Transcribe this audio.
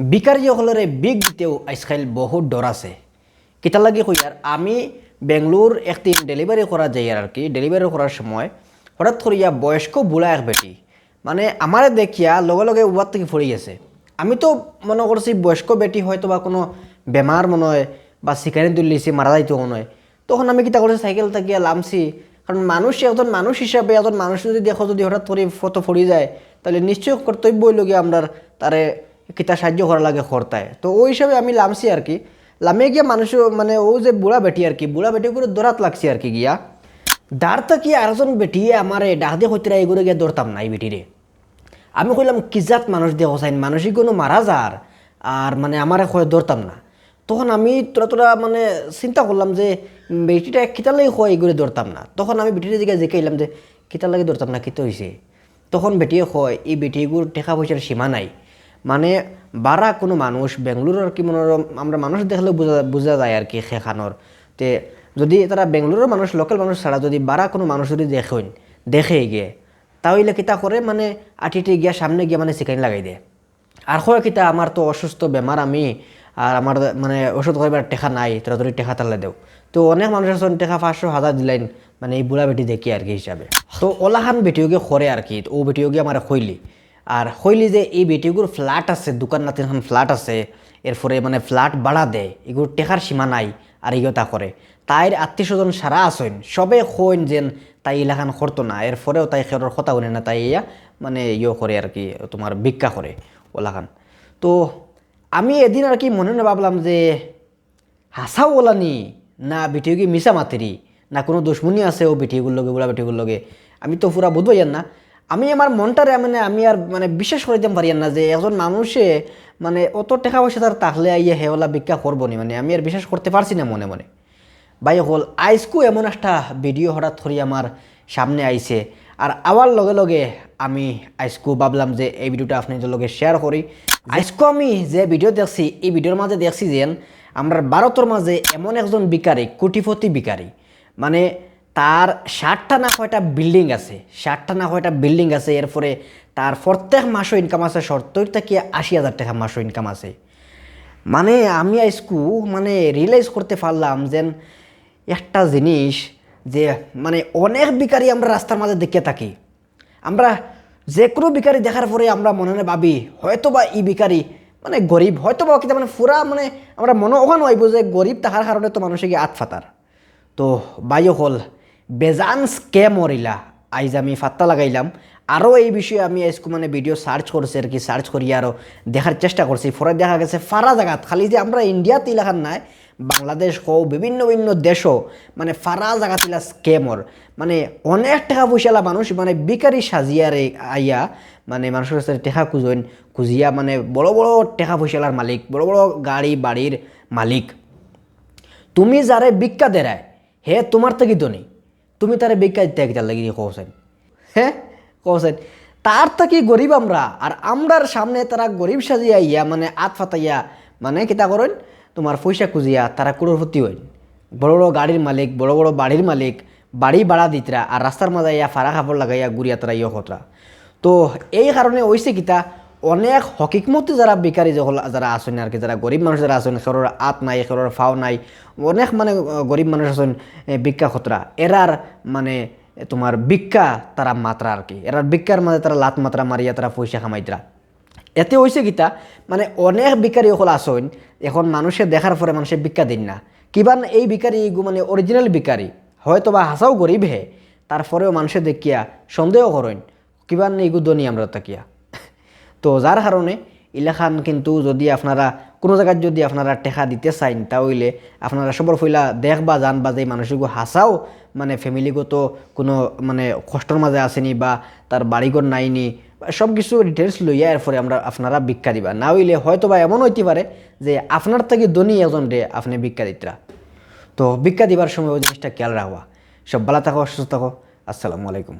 বিকারী সকলরে big দিতেও আজকাল বহুত ডর আছে। কিতা লাগি কইয়ার আমি বেঙ্গলোর একদিন ডেলিভারি করা যাই আর কি। ডেলিভারি করার সময় হঠাৎ করিয়া বয়স্ক বুড়া এক বেটি মানে আমারে দেখিয়া লগে লগে উবার থেকে ফড়ি গেছে। আমি তো মনে করছি বয়স্ক বেটি হয়তো বা কোনো বেমার মনে হয় বা শিকারি তুলিছি মারা যাইতো মনে হয়। তখন আমি কিতা করছি সাইকেল থাকিয়া লামছি, কারণ মানুষ একজন মানুষ হিসাবে একজন মানুষ যদি দেখো যদি হঠাৎ করে ফটো ফড়ি যায় তাহলে নিশ্চয় কর্তব্য হইলগিয়া আমরা তারে কিতা সাহায্য করা লাগে কর্তায়। তো ওই হিসাবে আমি লামছি আর কি। লামে গিয়া মানুষ মানে ও যে বুড়া বেটি আর কি, বুড়া বেটি করে দৌড়াত লাগছি আর কি গিয়া দাঁড় থাকি আরেকজন বেটি আমার ডাক দিয়ে হইতে এগুলো গিয়ে দৌড়তাম না এই বেটিরে। আমি কইলাম কিজাত মানুষ দিয়ে হোসাইন মানুষই কোনো মারা যার আর মানে আমার দৌড়তাম না। তখন আমি তোরা মানে চিন্তা করলাম যে বেটিটা কিতার লাগে হয় এগুলো দৌড়তাম না। তখন আমি বেটির দিকে জিজ্ঞাইলাম যে কিতার লাগে দৌড়তাম না, কিতো হয়েছে? তখন বেটিয়ে কয় এই বেটিগুলোর টাকা পয়সার সীমা নাই। মানে বারা কোনো মানুষ বেঙ্গলোর কি মনোরম আমরা মানুষ দেখলেও বোঝা যায় আর কি সেখানোর তে যদি তারা বেঙ্গলোরের মানুষ লোকাল মানুষ ছাড়া যদি বারা কোনো মানুষ যদি দেখে গিয়ে তাহলে কিতা করে মানে আটিটি গিয়া সামনে গিয়ে মানে চিকেন লাগাই দেয়। আর হয় কিতা আমার তো অসুস্থ বেমার আমি আর আমার মানে ওষুধ খাইবার টেকা নাই, তোরা তোর টেকা তাহলে দেও। তো অনেক মানুষ আছেন টেকা 500,000 দিলেন মানে এই বুড়া বেটি দেখি আর কি হিসাবে। তো ওলাখান বেটিওকে করে আর কি। ও বেটিওকে আমার খইলি আর হইলি যে এই বেটিগুলোর ফ্ল্যাট আছে, দোকান না তিনখান ফ্ল্যাট আছে, এরপরে মানে ফ্ল্যাট ভাড়া দেয়, এগুলো টেকার সীমা নাই আর এগুলো তা করে। তাইর আত্মীয় স্বজন সারা আসেন সবে কইন যেন তাই এলাকান করতো না, এরপরেও তাই খেরোর কথা বলে না, তাই ইয়া মানে করে আর কি তোমার ভিক্ষা করে ওলাখান। তো আমি এদিন আর কি মনে না ভাবলাম যে হাসাও ওলানি না বেটিগুলি মিশা মাতেরি না কোনো দুশ্মনী আছে ও বেটিগুলোর লগে বুড়া বেটিগুলোর লগে, আমি তো পুরা বুঝবই না। আমি আমার মনটারে মানে আমি আর মানে বিশ্বাস করিতে পারি না যে একজন মানুষে মানে অত টাকা পয়সা তার তাহলে আইয়া হেওলা ভিক্ষা করবো নি, মানে আমি আর বিশ্বাস করতে পারছি না মনে মনে। ভাই হল আইসকু এমন একটা ভিডিও হঠাৎ করে আমার সামনে আইছে আর আবার লগে লগে আমি আইসকু ভাবলাম যে এই ভিডিওটা আপনাদের লগে শেয়ার করি। আইসকু আমি যে ভিডিও দেখছি এই ভিডিওর মাঝে দেখছি যে আমরা ভারতের মাঝে এমন একজন ভিখারি, কোটিপতি ভিখারি, মানে তার 60টা না কয়টা বিল্ডিং আছে, 60টা না কয়টা বিল্ডিং আছে, এরপরে তার প্রত্যেক মাসও ইনকাম আছে 70 থেকে 80,000 টাকা মাসও ইনকাম আছে। মানে আমি আজকু মানে রিয়েলাইজ করতে পারলাম যে একটা জিনিস যে মানে অনেক ভিখারি আমরা রাস্তার মাঝে দেখে থাকি। আমরা যে কোনো ভিখারি দেখার পরে আমরা মনে মনে ভাবি হয়তো বা এই ভিখারি মানে গরিব, হয়তো বা কিনা মানে পুরা মানে আমরা মনে ওখানে হইব যে গরিব থাকার কারণে তো মানুষকে আত ফাতার। তো বাইও হল বেজান স্ক্যাম মরিলা আইজ আমি ফাত্তা লাগাইলাম। আরও এই বিষয়ে আমি আজকে মানে ভিডিও সার্চ করছি আর কি, সার্চ করি আরও দেখার চেষ্টা করছি। পরে দেখা গেছে ফারা জায়গাত খালি যে আমরা ইন্ডিয়াতে এলাকার নাই, বাংলাদেশ হোক বিভিন্ন বিভিন্ন দেশও মানে ফারা জায়গাতিলা স্ক্যামর মানে অনেক টাকা পয়সালা মানুষ মানে ভিখারি সাজিয়ারে আইয়া মানে মানুষের কাছে টাকা খুঁজিয়া মানে বড় বড় টাকা পয়সালার মালিক, বড় বড় গাড়ি বাড়ির মালিক। তুমি যারে ভিক্ষা দেরায় হে তোমার থেকে ধনী, তুমি তারে ভিক্ষা দিতে একটার লাগি কৌছেন, হ্যাঁ কৌছেন তার থেকে গরিব আমরা। আর আমরার সামনে তারা গরিব সাজিয়া ইয়া মানে আত ফাতাইয়া মানে কিতা করেন তোমার পয়সা খুঁজিয়া তারা কুড়োরপতি হইন, বড় বড় গাড়ির মালিক, বড় বড় বাড়ির মালিক, বাড়ি ভাড়া দিতরা আর রাস্তার মাঝে ইয়া ফাড়া কাপড় লাগাইয়া গুড়িয়া তারা ইয়ে খতরা। তো এই কারণে হয়েছে কিতা অনেক হকিকমতে যারা ভিখারি যারা আসেন আর কি, যারা গরিব মানুষ যারা আসেন খেরোর আত নাই খেরোর ফাও নাই, অনেক মানে গরিব মানুষ আছেন ভিক্ষা খতরা, এরার মানে তোমার ভিক্ষা তারা মাত্রা আর কি, এরার ভিক্ষার মাঝে তারা লাত মাত্রা মারিয়া তারা পয়সা কামাইতরা। এতে হয়েছে কিতা মানে অনেক ভিখারি হল আসেন এখন মানুষের দেখার পরে মানুষের ভিক্ষা দিন না, কিবান এই ভিখারি মানে অরিজিনাল ভিখারি হয়তো বা হাসাও গরিব হে, তারপরেও মানুষের দেখিয়া সন্দেহ করেন কিবান এইগু দনি আমরা তাকিয়া। তো যার কারণে ইলাখান কিন্তু যদি আপনারা কোনো জায়গায় যদি আপনারা টেকা দিতে চাইন তাহলে আপনারা সবর ফইলা দেখবা জানবা যে মানুষগুলো হাসাও মানে ফ্যামিলিগত কোনো মানে কষ্টর মাঝে আসেনি বা তার বাড়িঘর নাইনি, সব কিছু ডিটেলস লইয়া এরপরে আপনারা ভিক্ষা দিবা। না হইলে হয়তো বা এমন হইতে পারে যে আপনার থেকে ধনী একজন রে আপনি ভিক্ষা দিতরা। তো ভিক্ষা দিবার সময় ওই জিনিসটা খেয়াল রাখবা। সব ভালো থাকো, সুস্থ থাকো, আসসালামু আলাইকুম।